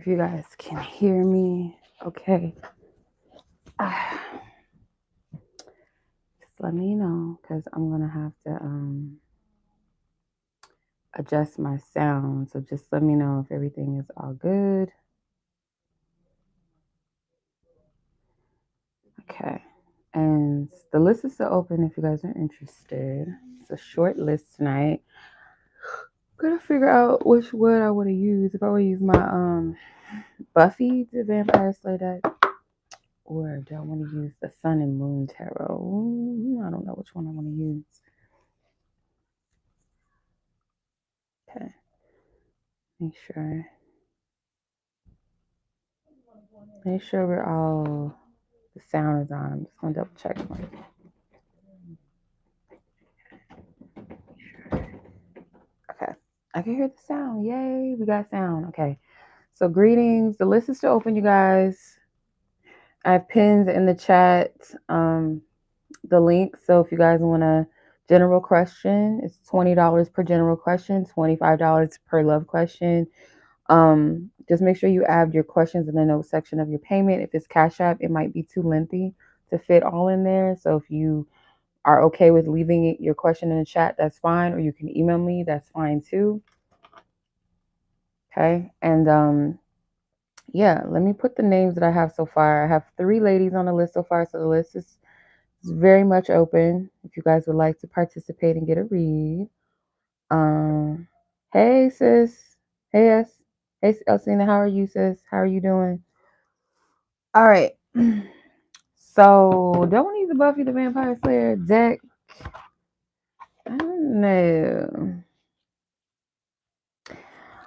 if you guys can hear me. Okay. Just let me know, because I'm going to have to adjust my sound. So just let me know if everything is all good. Okay. And the list is still open if you guys are interested. It's a short list tonight. I'm gonna figure out which wood I want to use. If I want to use my Buffy the Vampire Slayer deck, or do I want to use the Sun and Moon Tarot? I don't know which one I want to use. Okay. Make sure we're all, the sound is on. I'm just gonna double check. Okay, I can hear the sound. Yay, we got sound. Okay, so greetings. The list is still open, you guys. I have pins in the chat, the link. So if you guys want a general question, it's $20 per general question, $25 per love question. Just make sure you add your questions in the note section of your payment. If it's Cash App, it might be too lengthy to fit all in there. So if you are okay with leaving your question in the chat, that's fine. Or you can email me, that's fine too. Okay. And yeah, let me put the names that I have so far. I have 3 ladies on the list so far. So the list is very much open if you guys would like to participate and get a read. Hey sis. Hey S. Hey Elsena, how are you, sis? How are you doing? All right. So don't use the Buffy the Vampire Slayer deck. I don't know.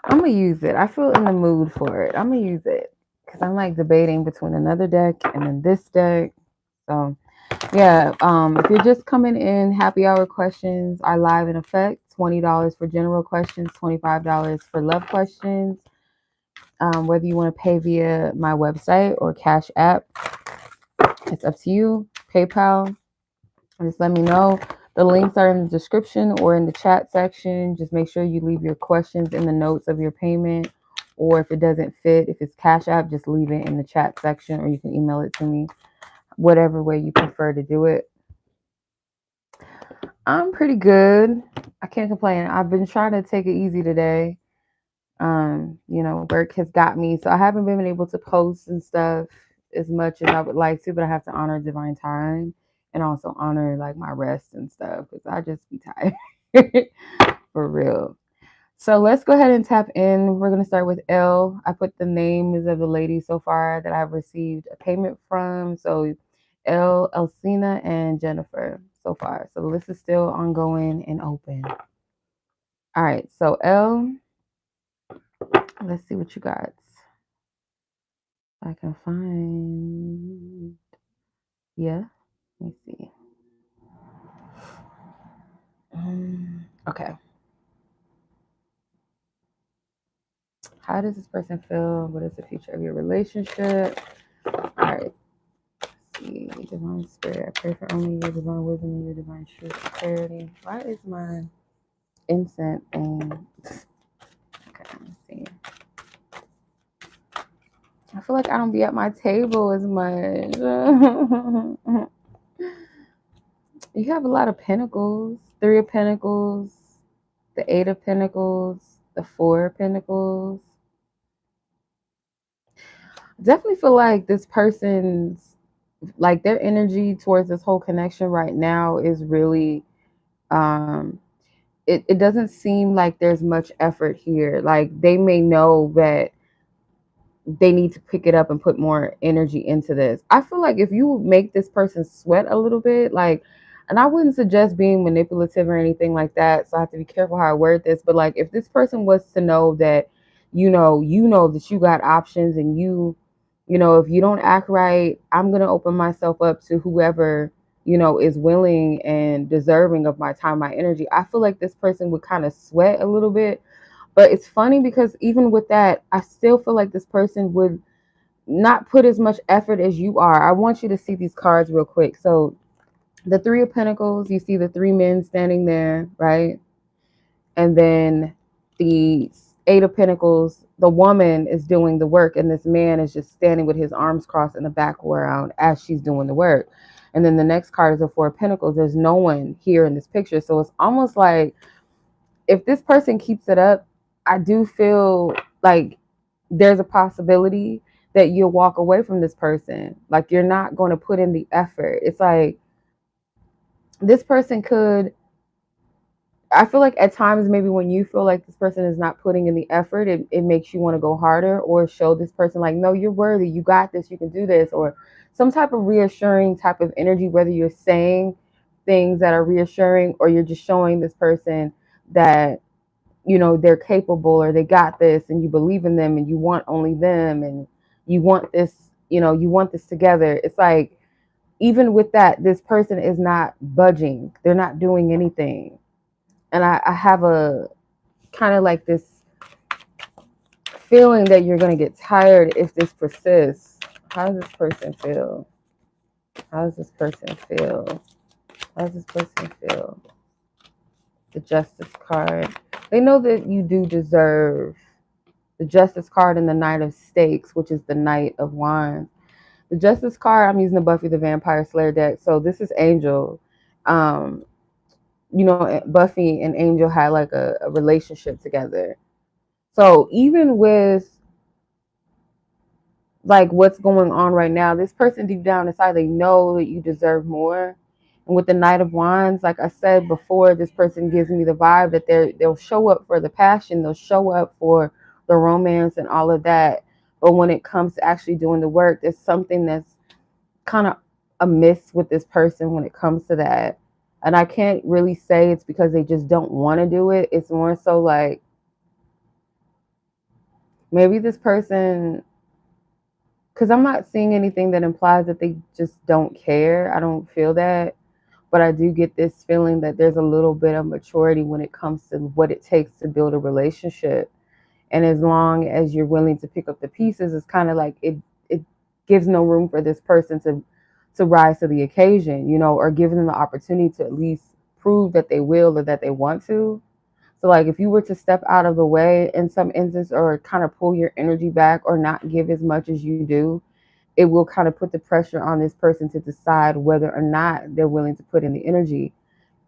I'm gonna use it. I feel in the mood for it. I'm gonna use it because I'm like debating between another deck and then this deck. So yeah, if you're just coming in, happy hour questions are live in effect. $20 for general questions, $25 for love questions. Whether you want to pay via my website or Cash App, it's up to you. PayPal, just let me know. The links are in the description or in the chat section. Just make sure you leave your questions in the notes of your payment. Or if it doesn't fit, if it's Cash App, just leave it in the chat section, or you can email it to me. Whatever way you prefer to do it. I'm pretty good. I can't complain. I've been trying to take it easy today. Work has got me, so I haven't been able to post and stuff as much as I would like to, but I have to honor divine time and also honor like my rest and stuff because I just be tired for real. So let's go ahead and tap in. We're going to start with L. I put the names of the ladies so far that I've received a payment from. So L, Elsena, and Jennifer so far. So the list is still ongoing and open. All right. So L, let's see what you got. I can find. Yeah. Let me see. Okay. How does this person feel? What is the future of your relationship? All right. Let's see. Divine Spirit, I pray for only your divine wisdom and your divine truth and clarity. Why is my incense thing? Okay, let's see. I feel like I don't be at my table as much. You have a lot of pentacles. 3 of Pentacles, the 8 of Pentacles, the 4 of Pentacles. Definitely feel like this person's, like their energy towards this whole connection right now is really, it doesn't seem like there's much effort here. Like they may know that they need to pick it up and put more energy into this. I feel like if you make this person sweat a little bit, like, and I wouldn't suggest being manipulative or anything like that, so I have to be careful how I word this, but like if this person was to know that, you know that you got options and if you don't act right, I'm going to open myself up to whoever, is willing and deserving of my time, my energy. I feel like this person would kind of sweat a little bit. But it's funny because even with that, I still feel like this person would not put as much effort as you are. I want you to see these cards real quick. So the 3 of Pentacles, you see the 3 men standing there, right? And then the Eight of Pentacles, the woman is doing the work and this man is just standing with his arms crossed in the background as she's doing the work. And then the next card is the Four of Pentacles. There's no one here in this picture. So it's almost like if this person keeps it up, I do feel like there's a possibility that you'll walk away from this person. Like you're not going to put in the effort. It's like this person could, I feel like at times maybe when you feel like this person is not putting in the effort, it makes you want to go harder or show this person like, no, you're worthy, you got this, you can do this, or some type of reassuring type of energy, whether you're saying things that are reassuring or you're just showing this person that, you know, they're capable or they got this and you believe in them and you want only them and you want this, you know, you want this together. It's like, even with that, this person is not budging. They're not doing anything. And I have a kind of like this feeling that you're going to get tired if this persists. How does this person feel? How does this person feel? How does this person feel? The Justice card. They know that you do deserve the Justice card and the Knight of Stakes, which is the Knight of Wands. The Justice card, I'm using the Buffy the Vampire Slayer deck. So this is Angel. You know, Buffy and Angel had like a relationship together. So even with like what's going on right now, this person deep down inside, they know that you deserve more. And with the Knight of Wands, like I said before, this person gives me the vibe that they'll show up for the passion, they'll show up for the romance and all of that. But when it comes to actually doing the work, there's something that's kind of amiss with this person when it comes to that. And I can't really say it's because they just don't want to do it. It's more so like maybe this person, because I'm not seeing anything that implies that they just don't care. I don't feel that. But I do get this feeling that there's a little bit of maturity when it comes to what it takes to build a relationship. And as long as you're willing to pick up the pieces, it's kind of like it gives no room for this person to rise to the occasion, you know, or give them the opportunity to at least prove that they will or that they want to. So like if you were to step out of the way in some instance or kind of pull your energy back or not give as much as you do, it will kind of put the pressure on this person to decide whether or not they're willing to put in the energy.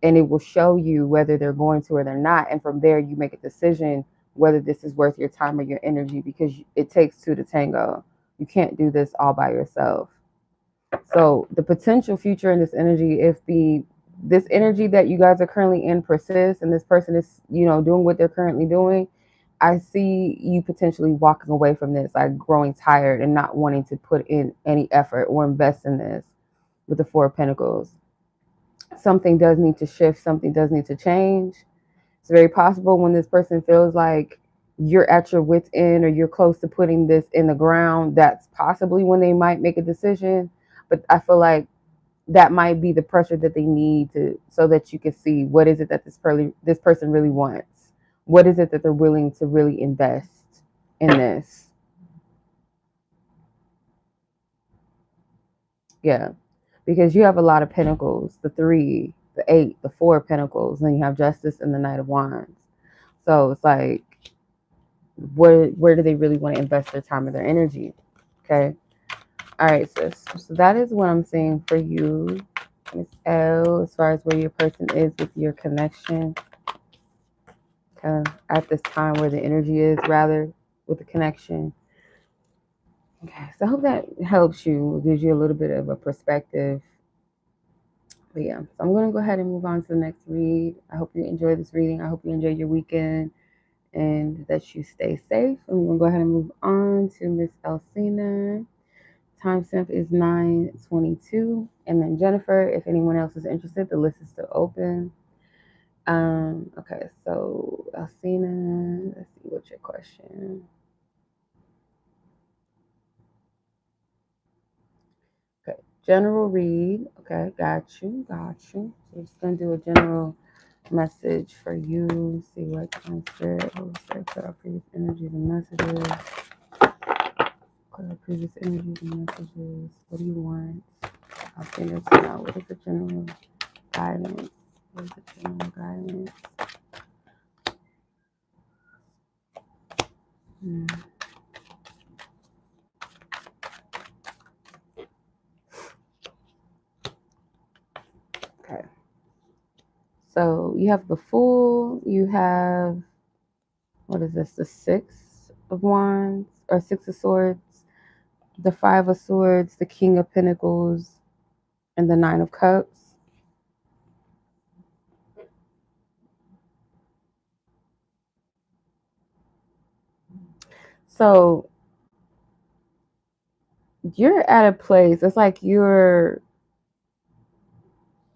And it will show you whether they're going to or they're not. And from there, you make a decision whether this is worth your time or your energy, because it takes two to tango. You can't do this all by yourself. So the potential future in this energy, if this energy that you guys are currently in persists and this person is, you know, doing what they're currently doing, I see you potentially walking away from this, like growing tired and not wanting to put in any effort or invest in this with the Four of Pentacles. Something does need to shift. Something does need to change. It's very possible when this person feels like you're at your wit's end or you're close to putting this in the ground, that's possibly when they might make a decision. But I feel like that might be the pressure that they need to, so that you can see what is it that this person really wants. What is it that they're willing to really invest in this? Yeah, because you have a lot of pentacles, the 3, the 8, the 4 of Pentacles, then you have Justice and the Knight of Wands. So it's like, where do they really want to invest their time and their energy? Okay. All right, sis. So that is what I'm seeing for you, Miss L, as far as where your person is with your connection. At this time where the energy is, rather, with the connection. Okay, so I hope that helps you, gives you a little bit of a perspective. But yeah, so I'm going to go ahead and move on to the next read. I hope you enjoy this reading. I hope you enjoy your weekend and that you stay safe. And we're going to go ahead and move on to Miss Elsena. Timestamp is 9:22. And then Jennifer, if anyone else is interested, the list is still open. Okay, so Elsena, let's see, what's your question? Okay, general read. Okay, got you. So we're just gonna do a general message for you. See what comes through. Clear our previous energies and messages. Clear our previous energies and messages. What do you want? I'll figure it out. What is the general guidance? What is the general guidance? Okay. So you have the Fool, you have, what is this, the Six of Wands, or Six of Swords, the Five of Swords, the King of Pentacles, and the Nine of Cups. So you're at a place, it's like you're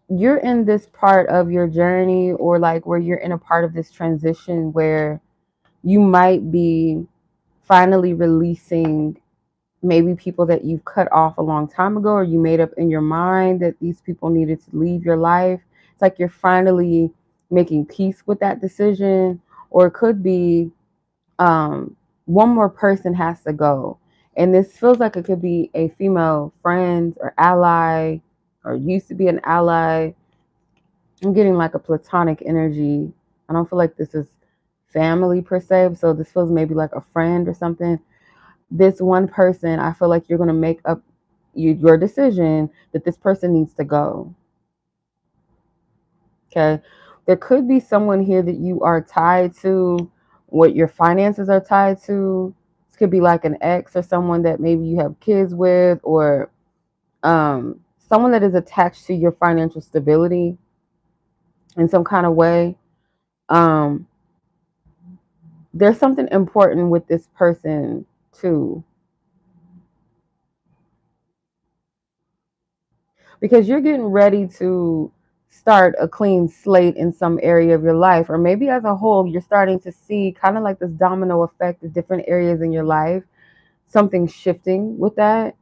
in this part of your journey, or like where you're in a part of this transition where you might be finally releasing maybe people that you've cut off a long time ago, or you made up in your mind that these people needed to leave your life. It's like you're finally making peace with that decision. Or it could be one more person has to go. And this feels like it could be a female friend or ally, or used to be an ally. I'm getting like a platonic energy. I don't feel like this is family per se. So this feels maybe like a friend or something. This one person, I feel like you're going to make up your decision that this person needs to go. Okay. There could be someone here that you are tied to, what your finances are tied to. This could be like an ex, or someone that maybe you have kids with, or someone that is attached to your financial stability in some kind of way. Um, there's something important with this person too, because you're getting ready to start a clean slate in some area of your life, or maybe as a whole, you're starting to see kind of like this domino effect of different areas in your life, something shifting with that.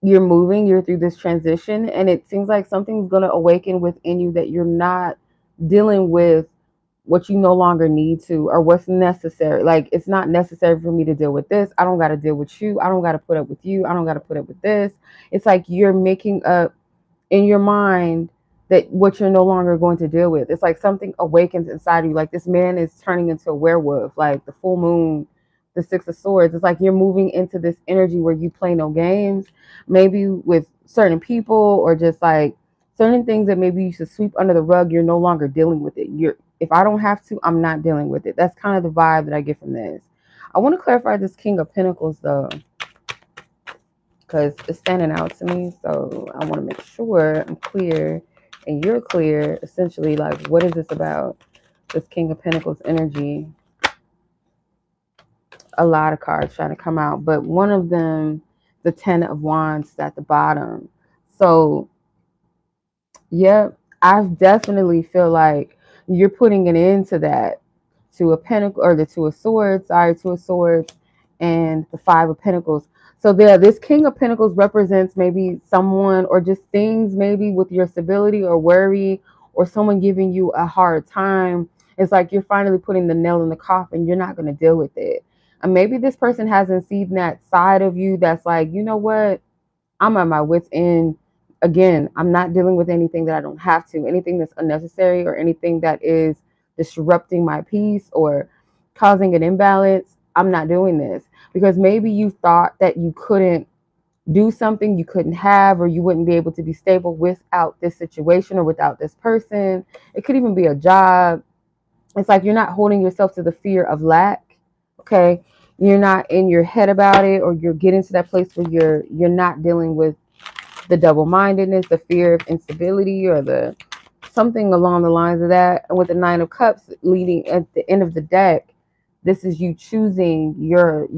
You're through this transition, and it seems like something's going to awaken within you, that you're not dealing with what you no longer need to, or what's necessary. Like, it's not necessary for me to deal with this. I don't got to deal with you. I don't got to put up with you. I don't got to put up with this. It's like you're making up in your mind that what you're no longer going to deal with. It's like something awakens inside you. Like, this man is turning into a werewolf, like the full moon, the Six of Swords. It's like you're moving into this energy where you play no games, maybe with certain people, or just like certain things that maybe you should sweep under the rug. You're no longer dealing with it. If I don't have to, I'm not dealing with it. That's kind of the vibe that I get from this. I want to clarify this King of Pentacles though, because it's standing out to me. So I want to make sure I'm clear and you're clear. Essentially, like, what is this about? This King of Pentacles energy. A lot of cards trying to come out, but one of them, the Ten of Wands, at the bottom. So, yep, I definitely feel like you're putting an end to that. To a pentacle, or the Two of Swords, Two of Swords, and the Five of Pentacles. So there, this King of Pentacles represents maybe someone, or just things maybe with your stability or worry, or someone giving you a hard time. It's like you're finally putting the nail in the coffin. You're not going to deal with it. And maybe this person hasn't seen that side of you that's like, you know what? I'm at my wit's end. Again, I'm not dealing with anything that I don't have to, anything that's unnecessary, or anything that is disrupting my peace or causing an imbalance. I'm not doing this, because maybe you thought that you couldn't do something, you couldn't have, or you wouldn't be able to be stable without this situation or without this person. It could even be a job. It's like you're not holding yourself to the fear of lack. Okay. You're not in your head about it, or you're getting to that place where you're not dealing with the double-mindedness, the fear of instability, or the something along the lines of that. And with the Nine of Cups leading at the end of the deck, this is you choosing your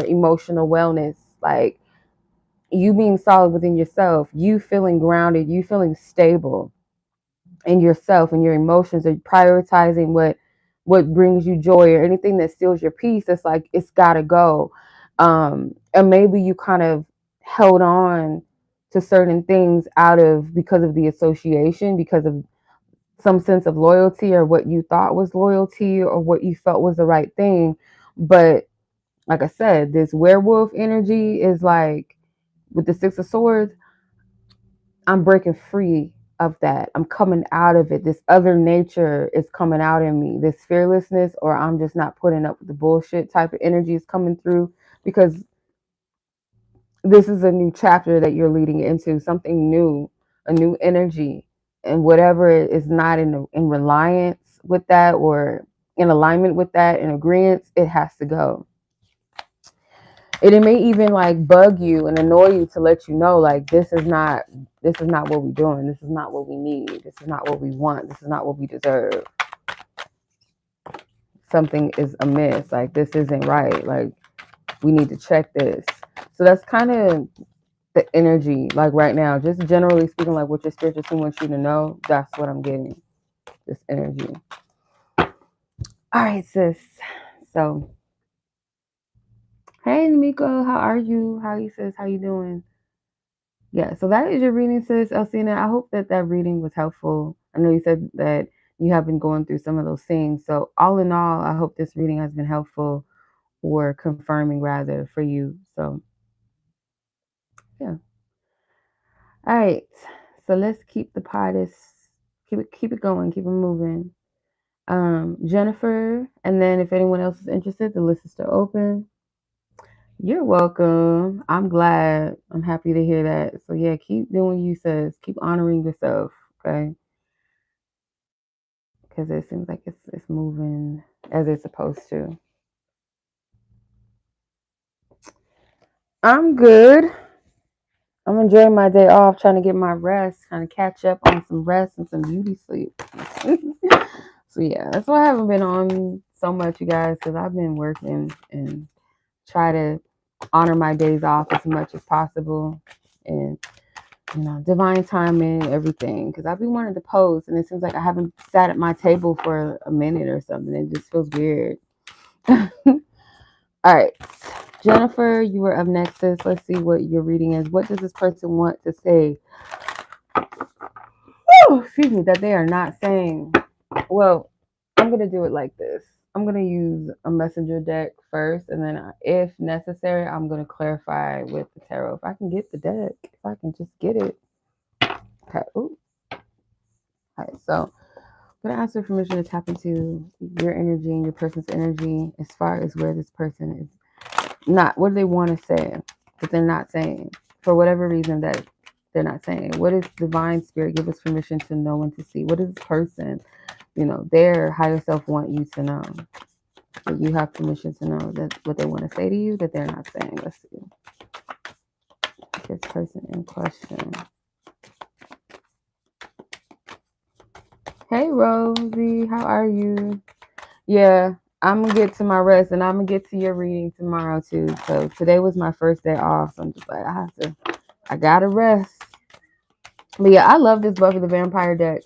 emotional wellness, like you being solid within yourself, you feeling grounded, you feeling stable in yourself and your emotions, and prioritizing what brings you joy, or anything that steals your peace. It's like it's gotta go. And maybe you kind of held on to certain things because of the association, because of some sense of loyalty, or what you thought was loyalty, or what you felt was the right thing. But like I said, this werewolf energy is like, with the Six of Swords, I'm breaking free of that. I'm coming out of it. This other nature is coming out in me. This fearlessness, or I'm just not putting up with the bullshit type of energy is coming through, because this is a new chapter that you're leading into, something new, a new energy. And whatever is not in reliance with that, or in alignment with that, in agreement, it has to go. It may even like bug you and annoy you to let you know, like, this is not what we're doing. This is not what we need. This is not what we want. This is not what we deserve. Something is amiss. Like, this isn't right. Like, we need to check this. So that's kind of the energy, like right now, just generally speaking, like what your spiritual team wants you to know. That's what I'm getting. This energy. All right, sis. So, hey, Namiko, how are you? How are you, sis? How you doing? Yeah, so that is your reading, sis. Elsena, I hope that reading was helpful. I know you said that you have been going through some of those things. So all in all, I hope this reading has been helpful, or confirming rather, for you. So yeah. All right. So let's keep the pottis, keep it going, keep it moving. Jennifer, and then if anyone else is interested, the list is still open. You're welcome. I'm glad. I'm happy to hear that. So yeah, keep doing what you says. Keep honoring yourself, okay? Because it seems like it's moving as it's supposed to. I'm good. I'm enjoying my day off, trying to get my rest, trying to catch up on some rest and some beauty sleep. So yeah, that's why I haven't been on so much, you guys, because I've been working and try to honor my days off as much as possible, and divine timing, everything. Because I've been wanting to post, and it seems like I haven't sat at my table for a minute or something. It just feels weird. All right, Jennifer, you were up next, sis. Let's see what your reading is. What does this person want to say? Oh, excuse me, that they are not saying. Well, I'm going to do it like this. I'm going to use a messenger deck first, and then if necessary, I'm going to clarify with the tarot. If I can get the deck, if I can just get it. Okay. Ooh. All right. So I'm going to ask for permission to tap into your energy and your person's energy as far as where this person is not, what do they want to say, but they're not saying for whatever reason that they're not saying. What does divine spirit give us permission to know and to see? What does this person, their higher self want you to know? That you have permission to know that what they want to say to you that they're not saying. Let's see. This person in question. Hey, Rosie, how are you? Yeah, I'm going to get to my rest, and I'm going to get to your reading tomorrow, too. So today was my first day off, so I'm just like, I got to rest. But yeah, I love this Buffy the Vampire deck.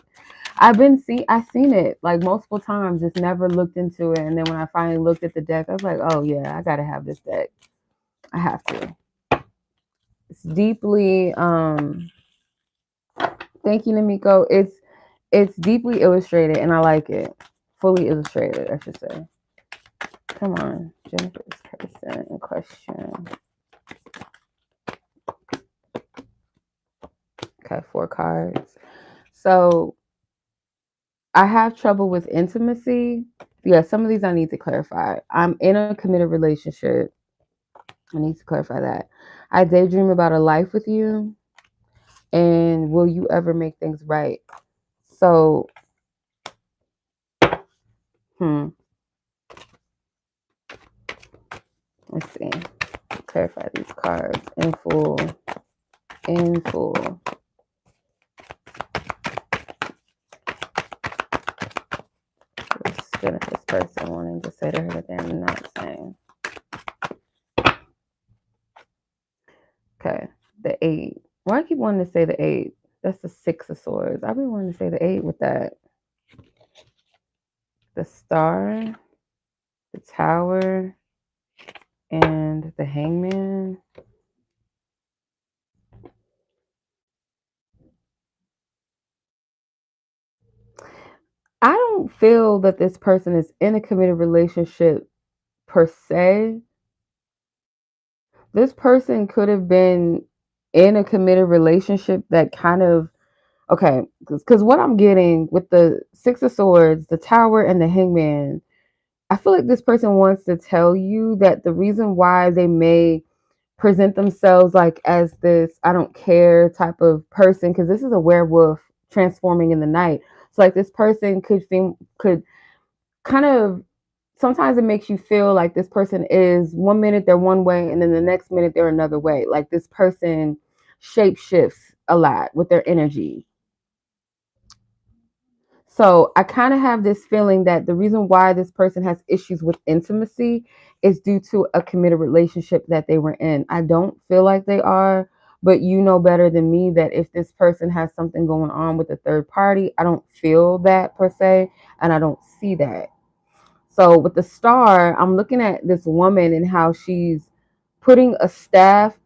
I've seen it like multiple times, just never looked into it. And then when I finally looked at the deck, I was like, oh yeah, I gotta have this deck. I have to. It's deeply thank you, Namiko. It's deeply illustrated, and I like it. Fully illustrated, I should say. Come on, Jennifer's person in question. Okay, 4 cards. So I have trouble with intimacy. Yeah, some of these I need to clarify. I'm in a committed relationship. I need to clarify that. I daydream about a life with you. And will you ever make things right? So, let's see. Clarify these cards in full. In full. Jennifer's person wanting to say to her that they're not saying. Okay, the 8. Why I keep wanting to say the 8? That's the 6 of Swords. I've been wanting to say the 8 with that. The Star, the Tower, and the Hangman. I don't feel that this person is in a committed relationship per se. This person could have been in a committed relationship that kind of Okay, because what I'm getting with the Six of Swords, the Tower, and the Hangman, I feel like this person wants to tell you that the reason why they may present themselves like as this I don't care type of person, because this is a werewolf transforming in the night. So like this person could kind of, sometimes it makes you feel like this person is 1 minute they're one way and then the next minute they're another way. Like this person shape shifts a lot with their energy. So I kind of have this feeling that the reason why this person has issues with intimacy is due to a committed relationship that they were in. I don't feel like they are, but you know better than me that if this person has something going on with a third party, I don't feel that per se, and I don't see that. So with the star, I'm looking at this woman and how she's putting a staff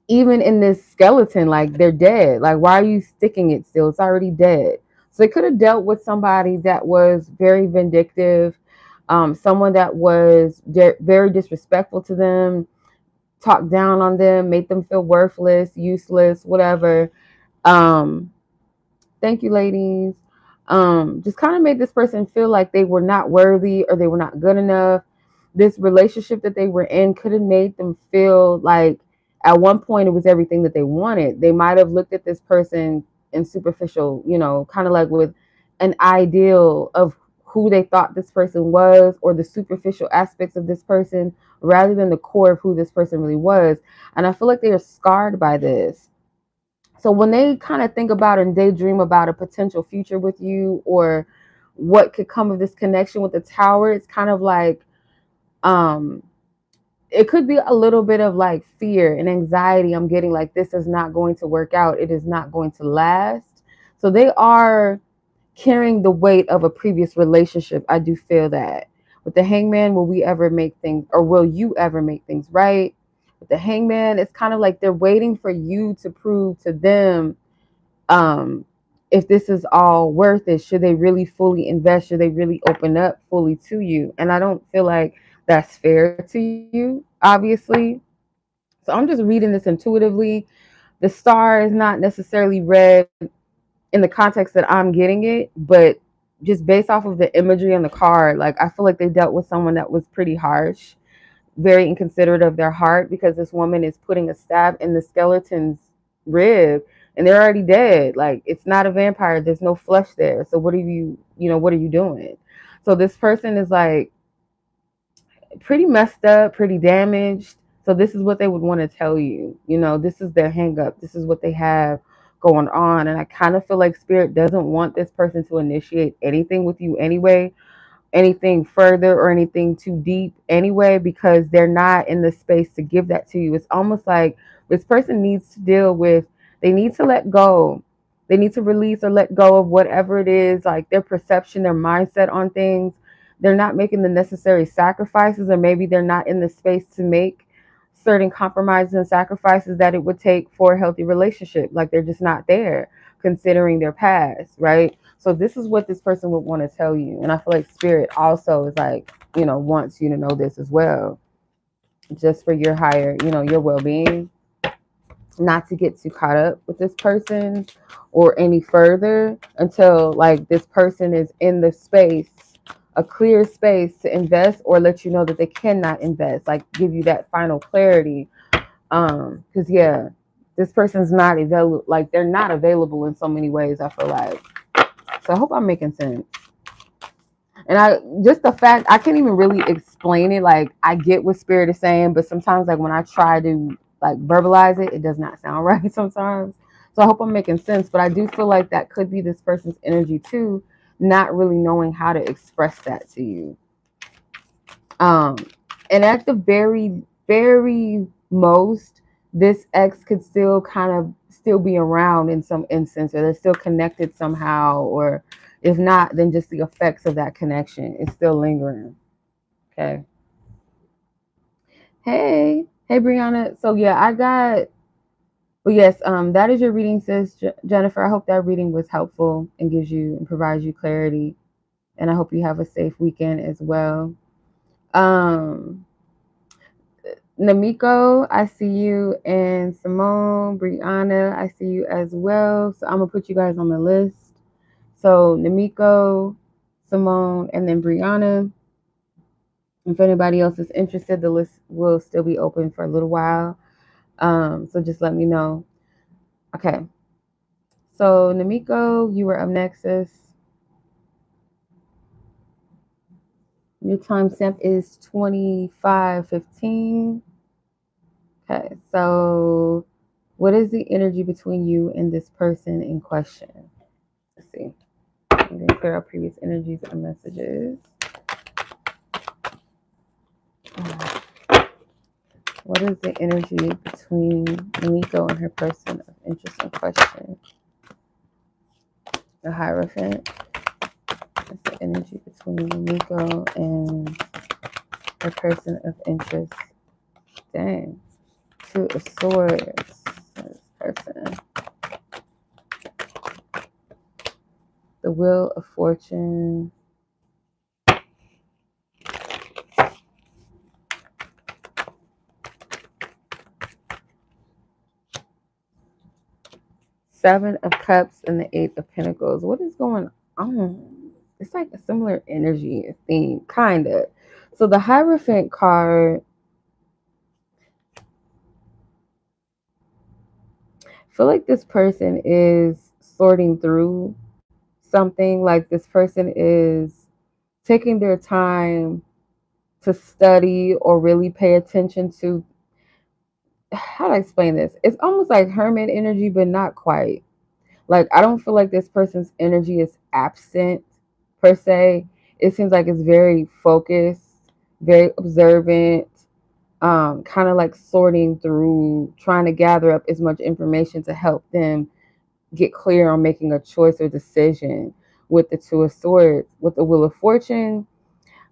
even in this skeleton, like they're dead. Like, why are you sticking it still? It's already dead. So they could have dealt with somebody that was very vindictive, someone that was very disrespectful to them, talked down on them, made them feel worthless, useless, whatever. Um, Thank you, ladies. Just kind of made this person feel like they were not worthy or they were not good enough. This relationship that they were in could have made them feel like at one point it was everything that they wanted. They might have looked at this person in superficial, kind of like with an ideal of who they thought this person was or the superficial aspects of this person rather than the core of who this person really was. And I feel like they are scarred by this. So when they kind of think about and daydream about a potential future with you or what could come of this connection with the tower, it's kind of like um it could be a little bit of like fear and anxiety. I'm getting like this is not going to work out. It is not going to last. So they are carrying the weight of a previous relationship. I do feel that. With the hangman, will we ever make things or will you ever make things right? With the hangman, it's kind of like they're waiting for you to prove to them um if this is all worth it. Should they really fully invest? Should they really open up fully to you? And I don't feel like that's fair to you, obviously. So I'm just reading this intuitively. The star is not necessarily read in the context that I'm getting it, but just based off of the imagery on the card, like I feel like they dealt with someone that was pretty harsh, very inconsiderate of their heart, because this woman is putting a stab in the skeleton's rib and they're already dead. Like it's not a vampire, there's no flesh there. So what are what are you doing? So this person is like pretty messed up, pretty damaged. So this is what they would want to tell you. This is their hang up. This is what they have going on. And I kind of feel like spirit doesn't want this person to initiate anything with you anyway, anything further or anything too deep anyway, because they're not in the space to give that to you. It's almost like this person needs to deal with, they need to let go. They need to release or let go of whatever it is, like their perception, their mindset on things. They're not making the necessary sacrifices, or maybe they're not in the space to make certain compromises and sacrifices that it would take for a healthy relationship. Like they're just not there considering their past, right? So this is what this person would want to tell you. And I feel like spirit also is like, wants you to know this as well, just for your higher, your well-being, not to get too caught up with this person or any further until like this person is in the space, a clear space to invest, or let you know that they cannot invest, like give you that final clarity. Because yeah, this person's not available, like they're not available in so many ways, I feel like. So I hope I'm making sense. And I just the fact I can't even really explain it. Like I get what spirit is saying, but sometimes like when I try to like verbalize it, it does not sound right sometimes. So I hope I'm making sense. But I do feel like that could be this person's energy too, not really knowing how to express that to you. Um, and at the very, very most, this ex could still kind of still be around in some instance, or they're still connected somehow, or if not, then just the effects of that connection is still lingering. Okay. Hey, Brianna. So yeah, I got. Well, yes. That is your reading, sis, Jennifer. I hope that reading was helpful and gives you and provides you clarity, and I hope you have a safe weekend as well. Um, Namiko, I see you, and Simone, Brianna, I see you as well. So I'm gonna put you guys on the list. So Namiko, Simone, and then Brianna. If anybody else is interested, the list will still be open for a little while. So just let me know. Okay. So Namiko, you were up next, sis. Your timestamp is 25:15. Okay, so what is the energy between you and this person in question? Let's see. I'm going to clear out previous energies and messages. What is the energy between Namiko and her person of interest in question? The Hierophant. What's the energy between Namiko and her person of interest? Dang. Two of Swords. This person. The Wheel of Fortune. Seven of Cups and the Eight of Pentacles. What is going on? It's like a similar energy theme, kind of. So the Hierophant card, I feel like this person is sorting through something. Like this person is taking their time to study or really pay attention to, how do I explain this? It's almost like hermit energy, but not quite. Like, I don't feel like this person's energy is absent per se. It seems like it's very focused, very observant, kind of like sorting through, trying to gather up as much information to help them get clear on making a choice or decision. With the Two of Swords, with the Wheel of Fortune,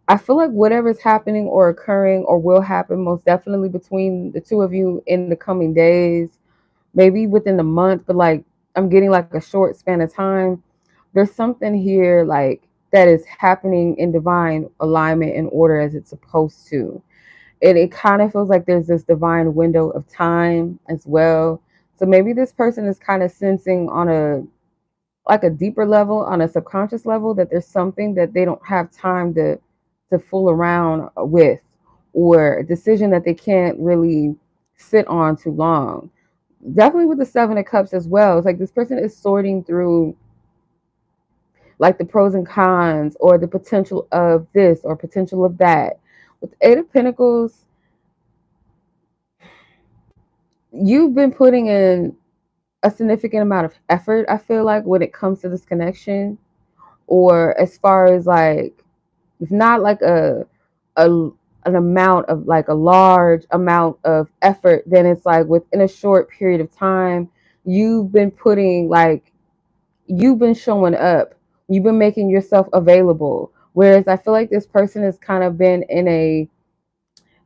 I feel like whatever's happening or occurring or will happen most definitely between the two of you in the coming days, maybe within the month, but like I'm getting like a short span of time. There's something here like that is happening in divine alignment and order as it's supposed to. And it kind of feels like there's this divine window of time as well. So maybe this person is kind of sensing on a like a deeper level, on a subconscious level, that there's something that they don't have time to fool around with, or a decision that they can't really sit on too long. Definitely with the Seven of Cups as well. It's like this person is sorting through like the pros and cons or the potential of this or potential of that. With the Eight of Pentacles, you've been putting in a significant amount of effort, I feel like, when it comes to this connection, or as far as like, if not like a an amount of like a large amount of effort, then it's like within a short period of time, you've been putting like, you've been showing up, you've been making yourself available. Whereas I feel like this person has kind of been in a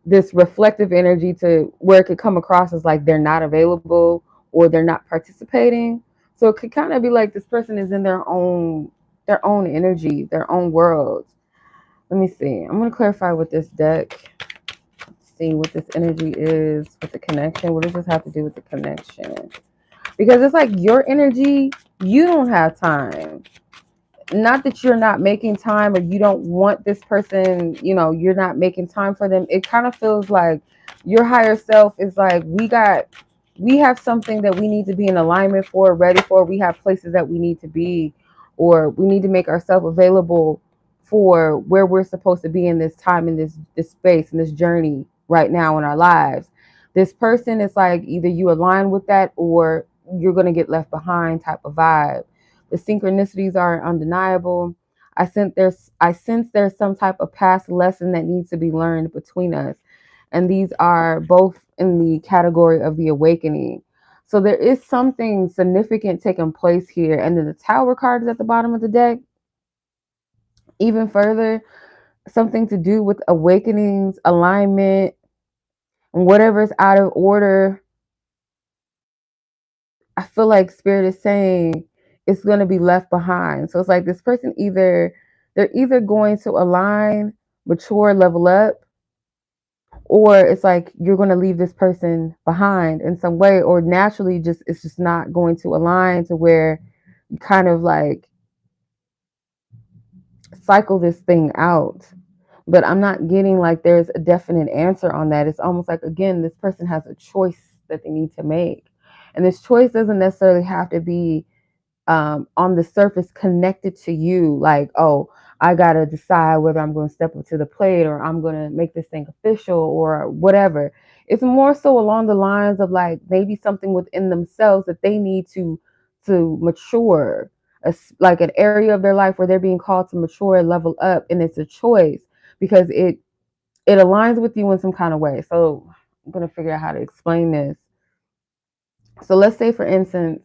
this reflective energy to where it could come across as like they're not available or they're not participating. So it could kind of be like this person is in their own energy, their own world. Let me see. I'm going to clarify with this deck. See what this energy is with the connection. What does this have to do with the connection? Because it's like your energy, you don't have time. Not that you're not making time or you don't want this person, you're not making time for them. It kind of feels like your higher self is like, we have something that we need to be in alignment for, ready for. We have places that we need to be, or we need to make ourselves available for where we're supposed to be in this time, in this space, in this journey right now in our lives. This person is like, either you align with that or you're going to get left behind type of vibe. The synchronicities are undeniable. I sense there's some type of past lesson that needs to be learned between us. And these are both in the category of the awakening. So there is something significant taking place here. And then the Tower card is at the bottom of the deck. Even further, something to do with awakenings, alignment, and whatever is out of order. I feel like Spirit is saying it's going to be left behind. So it's like this person they're either going to align, mature, level up, or it's like you're going to leave this person behind in some way, or naturally just it's just not going to align to where you kind of like cycle this thing out. But I'm not getting like there's a definite answer on that. It's almost like, again, this person has a choice that they need to make, and this choice doesn't necessarily have to be on the surface connected to you, like, oh, I gotta decide whether I'm going to step up to the plate, or I'm going to make this thing official, or whatever. It's more so along the lines of like maybe something within themselves that they need to mature, like an area of their life where they're being called to mature and level up, and it's a choice because it aligns with you in some kind of way. So I'm going to figure out how to explain this. So let's say, for instance,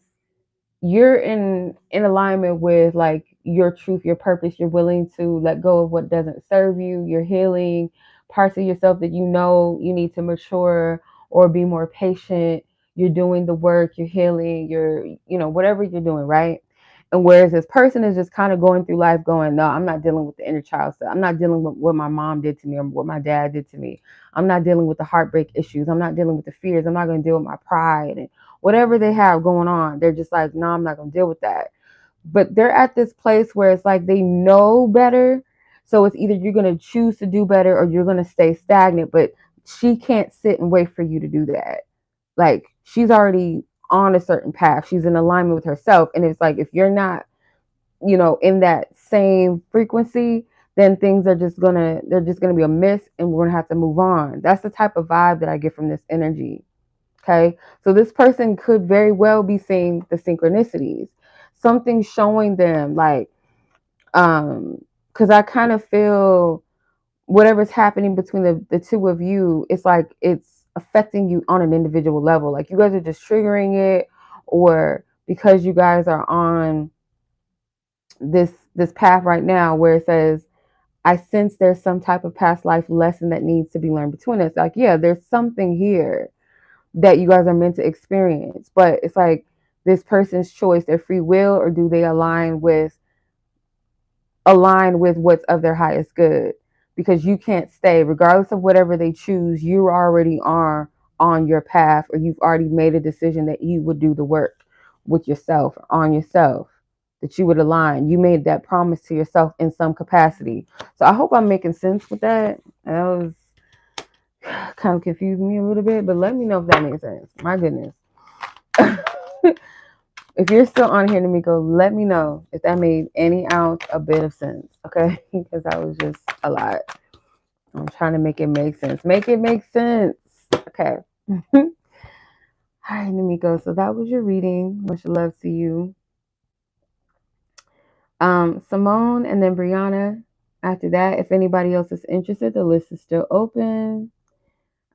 you're in alignment with like your truth, your purpose. You're willing to let go of what doesn't serve you. You're healing parts of yourself that you know you need to mature or be more patient. You're doing the work, you're healing, you're, whatever you're doing, right? And whereas this person is just kind of going through life going, no, I'm not dealing with the inner child stuff. I'm not dealing with what my mom did to me or what my dad did to me. I'm not dealing with the heartbreak issues. I'm not dealing with the fears. I'm not going to deal with my pride and whatever they have going on. They're just like, no, I'm not going to deal with that. But they're at this place where it's like they know better. So it's either you're going to choose to do better or you're going to stay stagnant. But she can't sit and wait for you to do that. Like, she's already on a certain path. She's in alignment with herself. And it's like, if you're not, in that same frequency, then things are they're just gonna be a miss, and we're gonna have to move on. That's the type of vibe that I get from this energy. Okay. So this person could very well be seeing the synchronicities, something showing them like, because I kind of feel whatever's happening between the two of you, it's like it's affecting you on an individual level. Like you guys are just triggering it, or because you guys are on this path right now where it says, I sense there's some type of past life lesson that needs to be learned between us. Like, yeah, there's something here that you guys are meant to experience, but it's like this person's choice, their free will, or do they align with what's of their highest good? Because you can't stay, regardless of whatever they choose, you already are on your path, or you've already made a decision that you would do the work with yourself, on yourself, that you would align. You made that promise to yourself in some capacity. So I hope I'm making sense with that. That was kind of confused me a little bit, but let me know if that makes sense. My goodness. If you're still on here, Namiko, let me know if that made any ounce a bit of sense, okay? Because that was just a lot. I'm trying to make it make sense. Make it make sense. Okay. All right, Namiko. So that was your reading. Much love to you. Simone and then Brianna. After that, if anybody else is interested, the list is still open.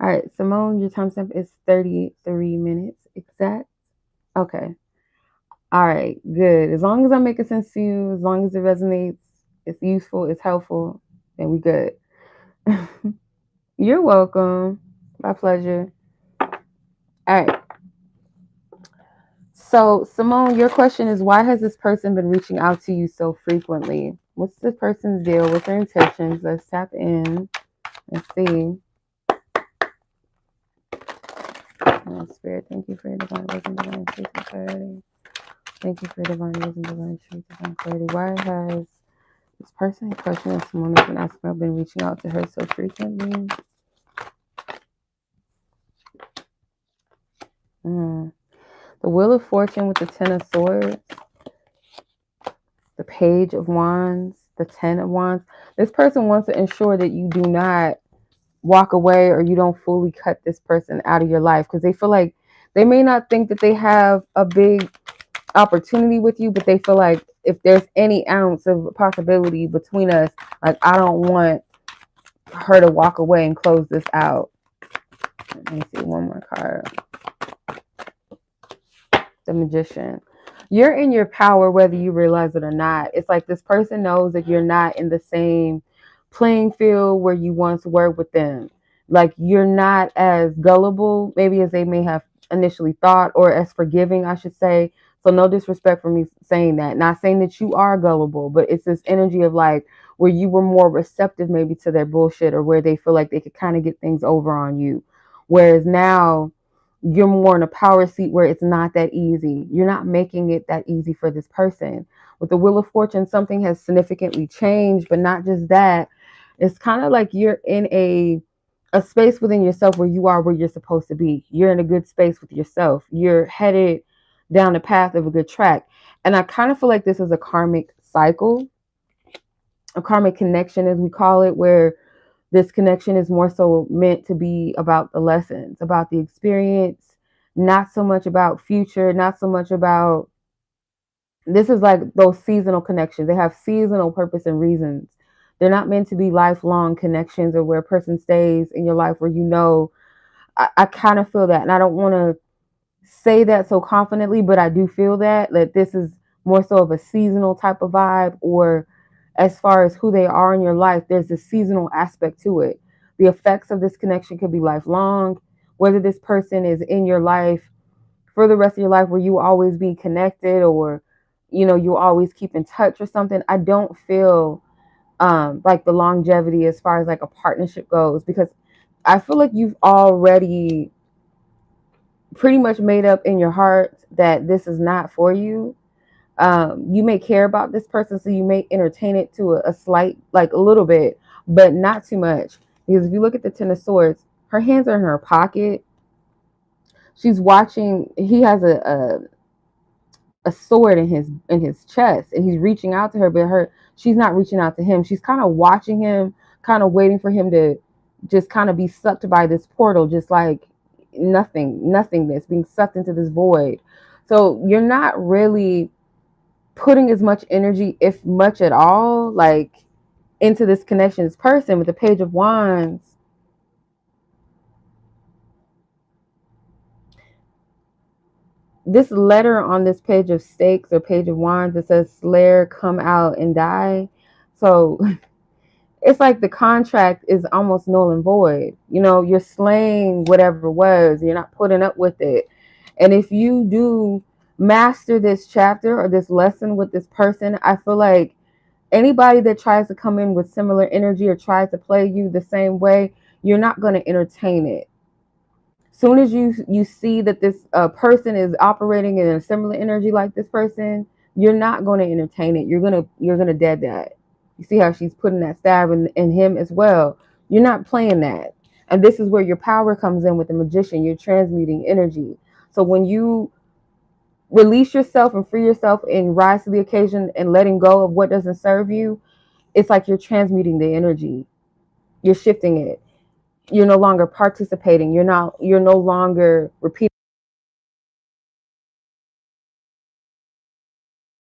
All right, Simone, your timestamp is 33 minutes exact. Okay. All right, good. As long as I'm making sense to you, as long as it resonates, it's useful, it's helpful, then we good. You're welcome. My pleasure. All right. So, Simone, your question is, why has this person been reaching out to you so frequently? What's the person's deal? What's their intentions? Let's tap in. Let's see. Oh, Spirit, thank you for your divine wisdom, divine truth, and clarity. Thank you for your divine wisdom, divine truth, divine clarity. Why has this person in question that Simone has been asking about been reaching out to her so frequently? The Wheel of Fortune with the Ten of Swords, the Page of Wands, the Ten of Wands. This person wants to ensure that you do not walk away, or you don't fully cut this person out of your life, because they feel like they may not think that they have a big opportunity with you, but they feel like if there's any ounce of possibility between us, like, I don't want her to walk away and close this out. Let me see one more card. The Magician. You're in your power whether you realize it or not. It's like this person knows that you're not in the same playing field where you once were with them. Like, you're not as gullible maybe as they may have initially thought, or as forgiving, I should say. So no disrespect for me saying that. Not saying that you are gullible, but it's this energy of like, where you were more receptive maybe to their bullshit, or where they feel like they could kind of get things over on you. Whereas now you're more in a power seat where it's not that easy. You're not making it that easy for this person. With the Wheel of Fortune, something has significantly changed, but not just that. It's kind of like you're in a space within yourself where you are where you're supposed to be. You're in a good space with yourself. You're headed down the path of a good track. And I kind of feel like this is a karmic cycle, a karmic connection, as we call it, where this connection is more so meant to be about the lessons, about the experience, not so much about future, not so much about, this is like those seasonal connections. They have seasonal purpose and reasons. They're not meant to be lifelong connections, or where a person stays in your life where I kind of feel that. And I don't want to say that so confidently, but I do feel that this is more so of a seasonal type of vibe, or as far as who they are in your life, there's a seasonal aspect to it. The effects of this connection could be lifelong, whether this person is in your life for the rest of your life where you always be connected, or you always keep in touch or something. I don't feel like the longevity as far as like a partnership goes, because I feel like you've already pretty much made up in your heart that this is not for you. You may care about this person, so you may entertain it to a slight, like a little bit, but not too much. Because if you look at the Ten of Swords, her hands are in her pocket. She's watching. He has a sword in his chest, and he's reaching out to her, but she's not reaching out to him. She's kind of watching him, kind of waiting for him to just kind of be sucked by this portal, just like nothingness, being sucked into this void. So you're not really putting as much energy, if much at all, like into this connection, this person. With the Page of Wands, this letter on this Page of Stakes or Page of Wands, it says Slayer, come out and die. So it's like the contract is almost null and void. You're slaying whatever it was. You're not putting up with it. And if you do master this chapter or this lesson with this person, I feel like anybody that tries to come in with similar energy or tries to play you the same way, you're not going to entertain it. Soon as you see that this person is operating in a similar energy like this person, you're not going to entertain it. You're gonna dead that. You see how she's putting that stab in him as well. You're not playing that. And this is where your power comes in with the Magician. You're transmuting energy. So when you release yourself and free yourself and rise to the occasion and letting go of what doesn't serve you, it's like you're transmuting the energy. You're shifting it. You're no longer participating. You're no longer repeating.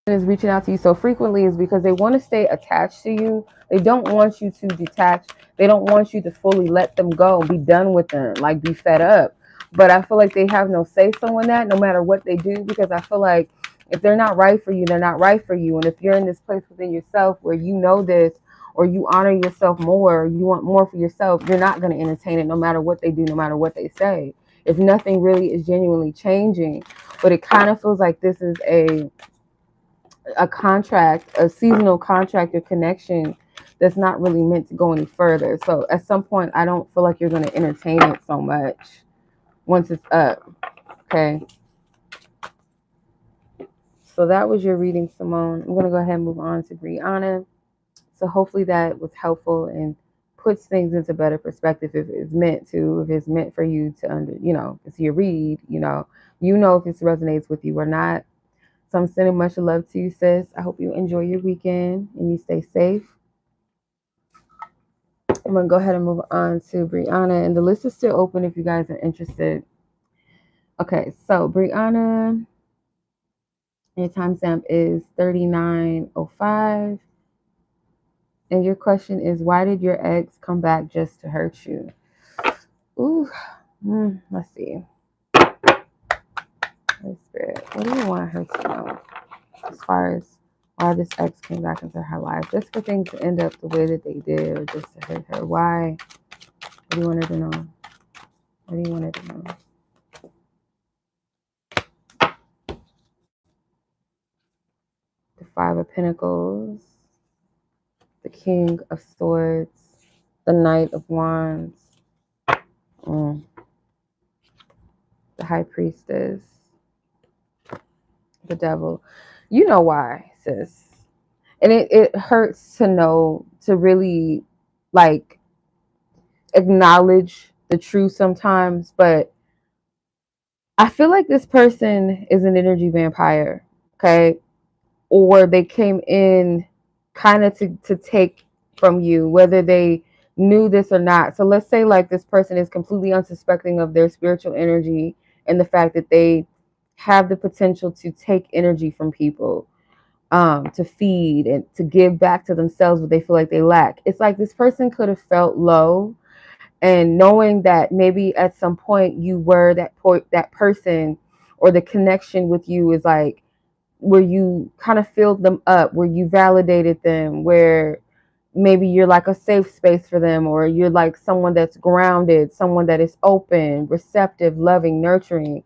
Is reaching out to you so frequently is because they want to stay attached to you. They don't want you to detach. They don't want you to fully let them go, be done with them, like be fed up. But I feel like they have no say so in that, no matter what they do, because I feel like if they're not right for you, they're not right for you. And if you're in this place within yourself where you know this, or you honor yourself more, you want more for yourself, you're not going to entertain it no matter what they do, no matter what they say. If nothing really is genuinely changing. But it kind of feels like this is a contract, a seasonal contract or connection that's not really meant to go any further. So at some point, I don't feel like you're going to entertain it so much once it's up. Okay. So that was your reading, Simone. I'm going to go ahead and move on to Brianna. So hopefully that was helpful and puts things into better perspective if it's meant to, if it's meant for you to it's your read, if this resonates with you or not. So I'm sending much love to you, sis. I hope you enjoy your weekend and you stay safe. I'm going to go ahead and move on to Brianna. And the list is still open if you guys are interested. Okay, so Brianna, your timestamp is 39:05. And your question is, why did your ex come back just to hurt you? Ooh, let's see. Holy Spirit, what do you want her to know as far as why this ex came back into her life? Just for things to end up the way that they did, or just to hurt her? Why? What do you want her to know? What do you want her to know? The Five of Pentacles, the King of Swords, the Knight of Wands, the High Priestess, the Devil. You know why, sis. And it hurts to know, to really like acknowledge the truth sometimes, but I feel like this person is an energy vampire, okay? Or they came in kind of to take from you, whether they knew this or not. So let's say like this person is completely unsuspecting of their spiritual energy and the fact that they have the potential to take energy from people, to feed and to give back to themselves what they feel like they lack. It's like this person could have felt low, and knowing that maybe at some point you were that person, or the connection with you is like where you kind of filled them up, where you validated them, where maybe you're like a safe space for them, or you're like someone that's grounded, someone that is open, receptive, loving, nurturing.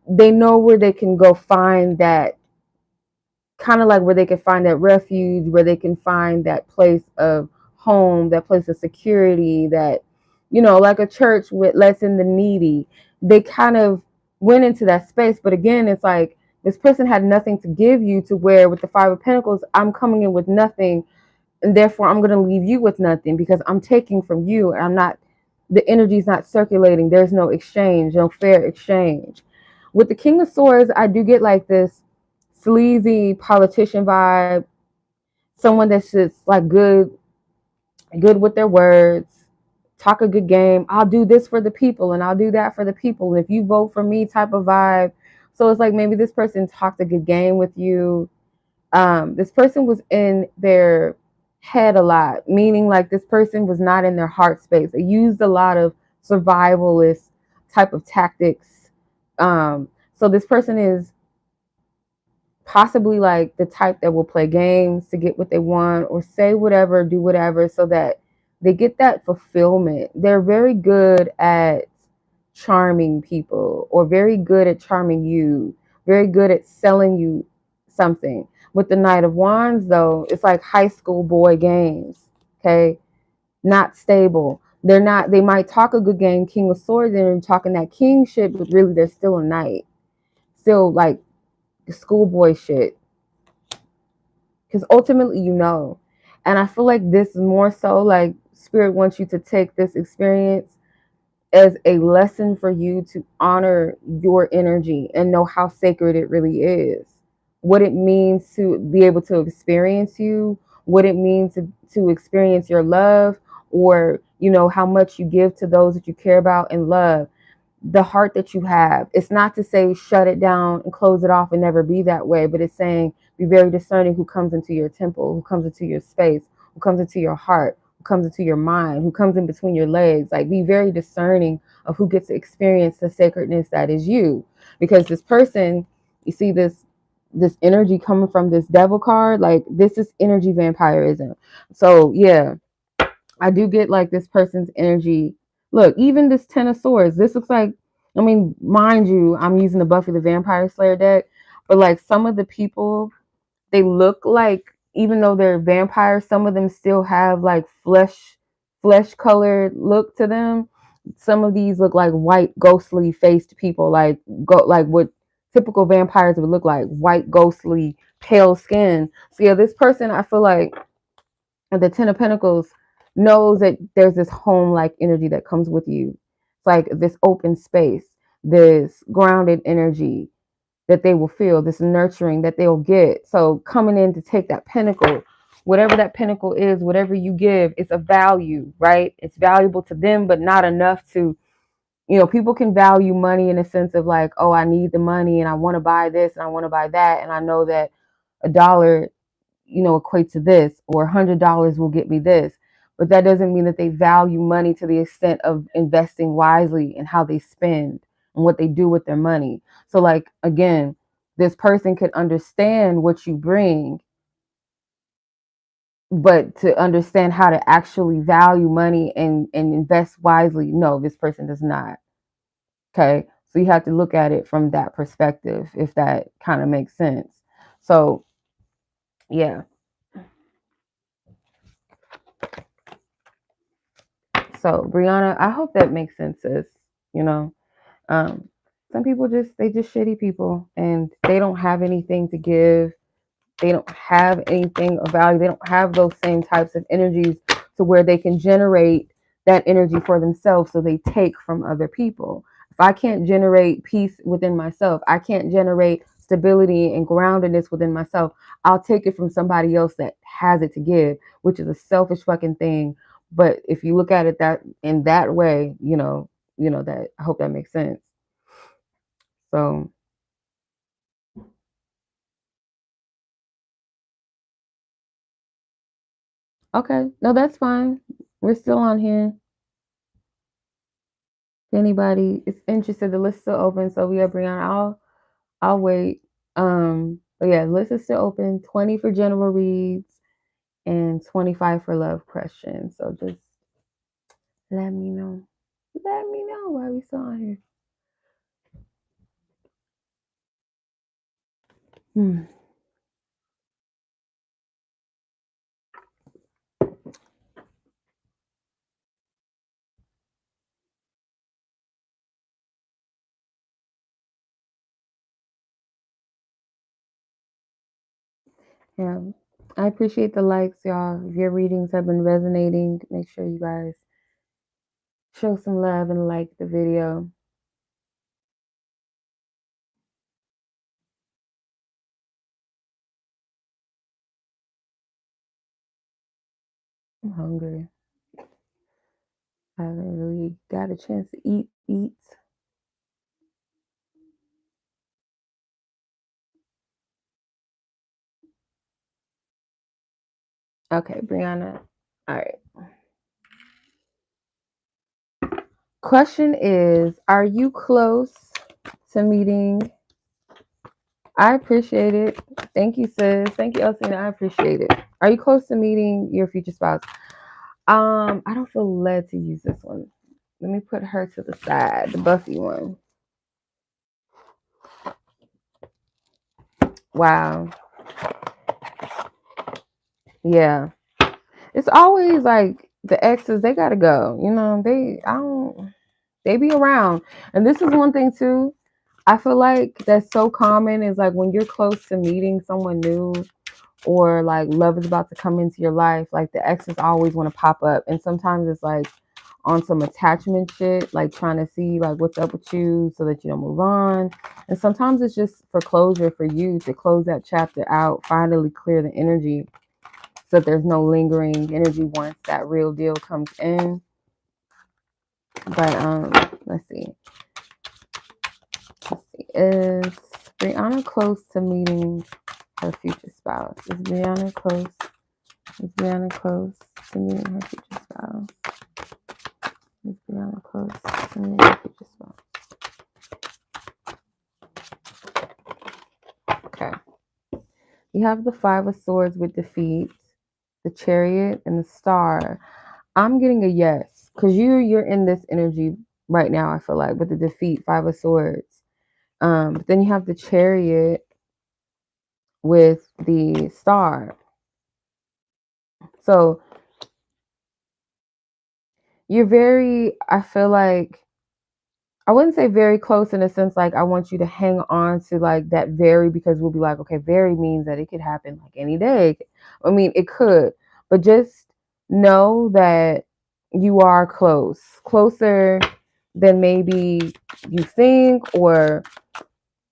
They know where they can go find that, kind of like where they can find that refuge, where they can find that place of home, that place of security, that, you know, like a church with less in the needy. They kind of went into that space. But again, it's like this person had nothing to give you, to where with the Five of Pentacles, I'm coming in with nothing, and therefore I'm going to leave you with nothing because I'm taking from you, and I'm not, the energy is not circulating. There's no exchange, no fair exchange. With the King of Swords, I do get like this sleazy politician vibe, someone that's just like good with their words, talk a good game. I'll do this for the people and I'll do that for the people, and if you vote for me type of vibe. So it's like maybe this person talked a good game with you. This person was in their head a lot, meaning like this person was not in their heart space. They used a lot of survivalist type of tactics. So this person is possibly like the type that will play games to get what they want, or say whatever, do whatever, so that they get that fulfillment. They're very good at charming people, or very good at charming you, very good at selling you something. With the Knight of Wands, though, it's like high school boy games, okay? Not stable. They're not, they might talk a good game, King of Swords, and they're talking that kingship, but really they're still a knight. Still like schoolboy shit, because ultimately you know. And I feel like this is more so like spirit wants you to take this experience as a lesson for you to honor your energy and know how sacred it really is, what it means to be able to experience you, what it means to experience your love, or you know how much you give to those that you care about and love, the heart that you have. It's not to say shut it down and close it off and never be that way, but it's saying be very discerning who comes into your temple, who comes into your space, who comes into your heart, who comes into your mind, who comes in between your legs. Like, be very discerning of who gets to experience the sacredness that is you. Because this person, you see this energy coming from this devil card, like this is energy vampirism. So yeah, I do get like this person's energy. Look, even this Ten of Swords, this looks like, I mean, mind you, I'm using the Buffy the Vampire Slayer deck, but like some of the people, they look like, even though they're vampires, some of them still have like flesh colored look to them. Some of these look like white, ghostly faced people, like like what typical vampires would look like, white, ghostly, pale skin. So yeah, this person, I feel like the Ten of Pentacles knows that there's this home-like energy that comes with you. It's like this open space, this grounded energy that they will feel, this nurturing that they'll get. So coming in to take that pentacle, whatever that pentacle is, whatever you give, it's a value, right? It's valuable to them, but not enough to, you know, people can value money in a sense of like, oh, I need the money and I want to buy this and I want to buy that. And I know that a dollar, you know, equate to this, or $100 will get me this. But that doesn't mean that they value money to the extent of investing wisely and how they spend and what they do with their money. So like, again, this person could understand what you bring, but to understand how to actually value money and invest wisely, no, this person does not. Okay. So you have to look at it from that perspective, if that kind of makes sense. So yeah. So, Brianna, I hope that makes sense, sis. You know, um, some people they just shitty people, and they don't have anything to give. They don't have anything of value. They don't have those same types of energies to where they can generate that energy for themselves. So they take from other people. If I can't generate peace within myself, I can't generate stability and groundedness within myself, I'll take it from somebody else that has it to give, which is a selfish fucking thing. But if you look at it that in that way, that I hope that makes sense. So okay, no, that's fine. We're still on here. If anybody is interested, the list is still open. So yeah, Brianna, I'll wait. But yeah, the list is still open. 20 for general reads and 25 for love questions. So just let me know. Let me know why we still on here. Yeah. I appreciate the likes, y'all. If your readings have been resonating, make sure you guys show some love and like the video. I'm hungry. I haven't really got a chance to eat. Okay, Brianna. All right. Question is, are you close to meeting? I appreciate it. Thank you, sis. Thank you, Elsena. I appreciate it. Are you close to meeting your future spouse? I don't feel led to use this one. Let me put her to the side, the Buffy one. Wow. Yeah. It's always like the exes, they gotta go. They be around. And this is one thing too. I feel like that's so common is like when you're close to meeting someone new or like love is about to come into your life, like the exes always want to pop up. And sometimes it's like on some attachment shit, like trying to see like what's up with you so that you don't move on. And sometimes it's just for closure for you to close that chapter out, finally clear the energy so that there's no lingering energy once that real deal comes in. But let's see. Is Brianna close to meeting her future spouse? Is Brianna close to meeting her future spouse? Is Brianna close to meeting her future spouse? Okay. You have the Five of Swords with defeat, the Chariot, and the Star. I'm getting a yes because you're in this energy right now. I feel like with the defeat, Five of Swords. But then you have the Chariot with the Star. So you're I feel like, I wouldn't say very close in a sense like I want you to hang on to like that very, because we'll be like, okay, very means that it could happen like any day. I mean, it could, but just know that you are closer than maybe you think, or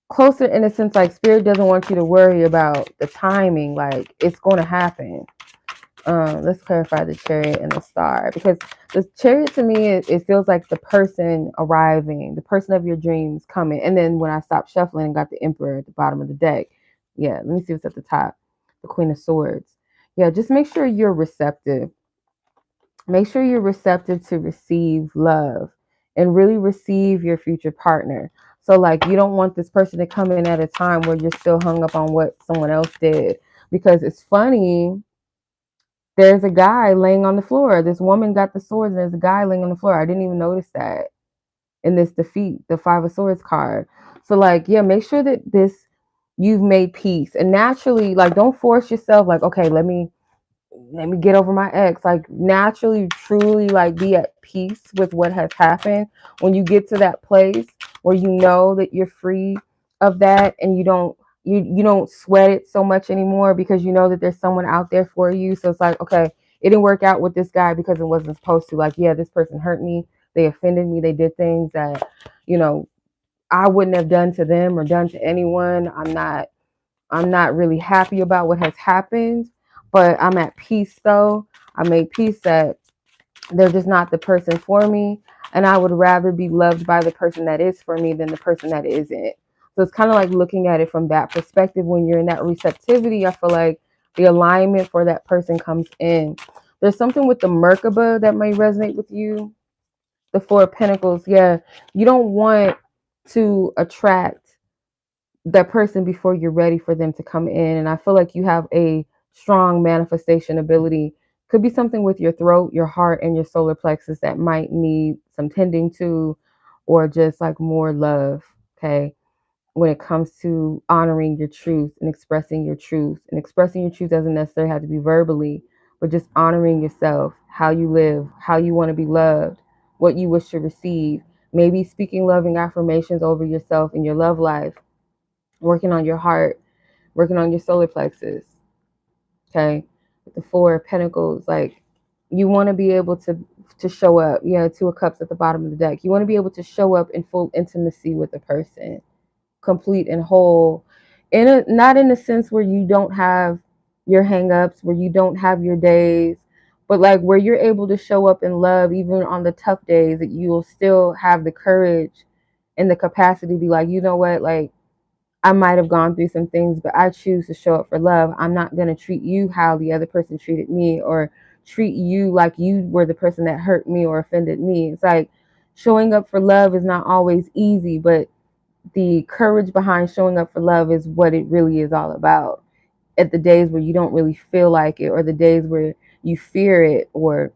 closer in a sense like spirit doesn't want you to worry about the timing, like it's going to happen. Let's clarify the Chariot and the Star, because the Chariot to me, it feels like the person arriving, the person of your dreams coming. And then when I stopped shuffling and got the Emperor at the bottom of the deck, yeah, let me see what's at the top. The Queen of Swords. Yeah, just make sure you're receptive. Make sure you're receptive to receive love and really receive your future partner. So like, you don't want this person to come in at a time where you're still hung up on what someone else did, because it's funny. There's a guy laying on the floor. This woman got the swords, and there's a guy laying on the floor. I didn't even notice that in this defeat, the Five of Swords card. So like, yeah, make sure that you've made peace. And naturally, like, don't force yourself, like, okay, let me let me get over my ex. Like naturally, truly like be at peace with what has happened. When you get to that place where you know that you're free of that and you don't sweat it so much anymore because you know that there's someone out there for you. So it's like, okay, it didn't work out with this guy because it wasn't supposed to. Like, yeah, this person hurt me. They offended me. They did things that, you know, I wouldn't have done to them or done to anyone. I'm not really happy about what has happened, but I'm at peace though. I made peace that they're just not the person for me. And I would rather be loved by the person that is for me than the person that isn't. So it's kind of like looking at it from that perspective. When you're in that receptivity, I feel like the alignment for that person comes in. There's something with the Merkaba that may resonate with you. The Four of Pentacles. Yeah. You don't want to attract that person before you're ready for them to come in. And I feel like you have a strong manifestation ability. Could be something with your throat, your heart, and your solar plexus that might need some tending to, or just like more love. Okay. When it comes to honoring your truth and expressing your truth, and expressing your truth doesn't necessarily have to be verbally, but just honoring yourself, how you live, how you want to be loved, what you wish to receive. Maybe speaking loving affirmations over yourself in your love life, working on your heart, working on your solar plexus. Okay. With the Four of Pentacles, like you want to be able to show up. Yeah, Two of Cups at the bottom of the deck. You want to be able to show up in full intimacy with the person, complete and whole. Not in a sense where you don't have your hangups, where you don't have your days, but like where you're able to show up in love even on the tough days, that you will still have the courage and the capacity to be like, you know what, like I might have gone through some things, but I choose to show up for love. I'm not going to treat you how the other person treated me, or treat you like you were the person that hurt me or offended me. It's like showing up for love is not always easy, but the courage behind showing up for love is what it really is all about. At the days where you don't really feel like it, or the days where you fear it, or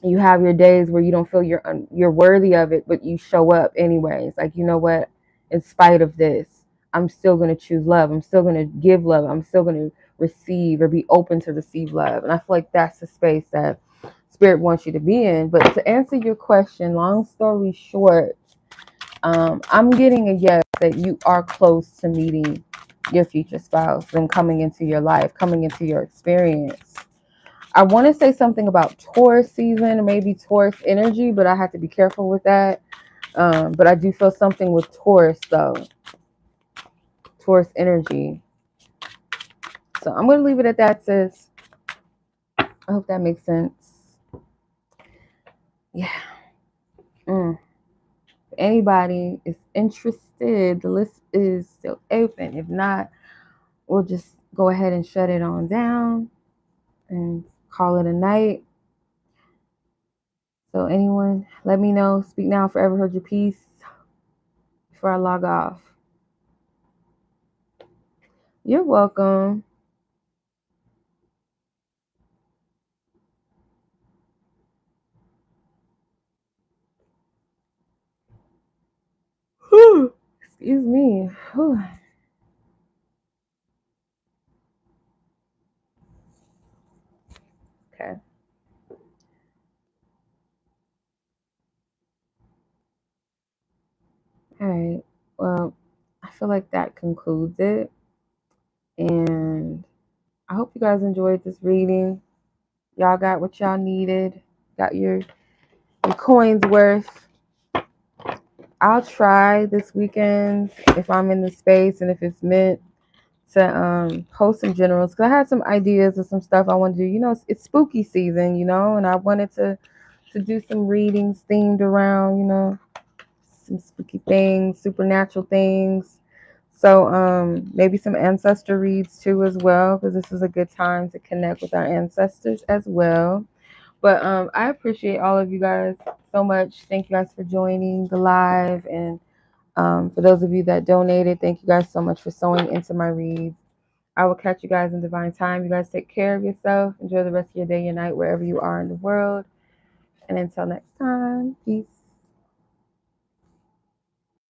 you have your days where you don't feel you're worthy of it, but you show up anyways. Like, you know what? In spite of this, I'm still going to choose love. I'm still going to give love. I'm still going to receive, or be open to receive love. And I feel like that's the space that Spirit wants you to be in. But to answer your question, long story short, I'm getting a yes that you are close to meeting your future spouse, them coming into your life, coming into your experience. I want to say something about Taurus season, or maybe Taurus energy, but I have to be careful with that. But I do feel something with Taurus, though. Taurus energy. So I'm going to leave it at that, sis. I hope that makes sense. Yeah. If anybody is interested, the list is still open. If not, we'll just go ahead and shut it on down and call it a night. So anyone, let me know. Speak now, forever hold your peace, before I log off. You're welcome. Excuse me. Okay. All right. Well, I feel like that concludes it. And I hope you guys enjoyed this reading. Y'all got what y'all needed. Got your coins worth. I'll try this weekend, if I'm in the space and if it's meant, to post some generals, because I had some ideas of some stuff I want to do. You know, it's spooky season, you know, and I wanted to do some readings themed around, you know, some spooky things, supernatural things. So maybe some ancestor reads too as well, because this is a good time to connect with our ancestors as well. But I appreciate all of you guys so much. Thank you guys for joining the live, and for those of you that donated, thank you guys so much for sewing into my reads. I will catch you guys in divine time. You guys take care of yourself. Enjoy the rest of your day, your night, wherever you are in the world. And until next time, peace.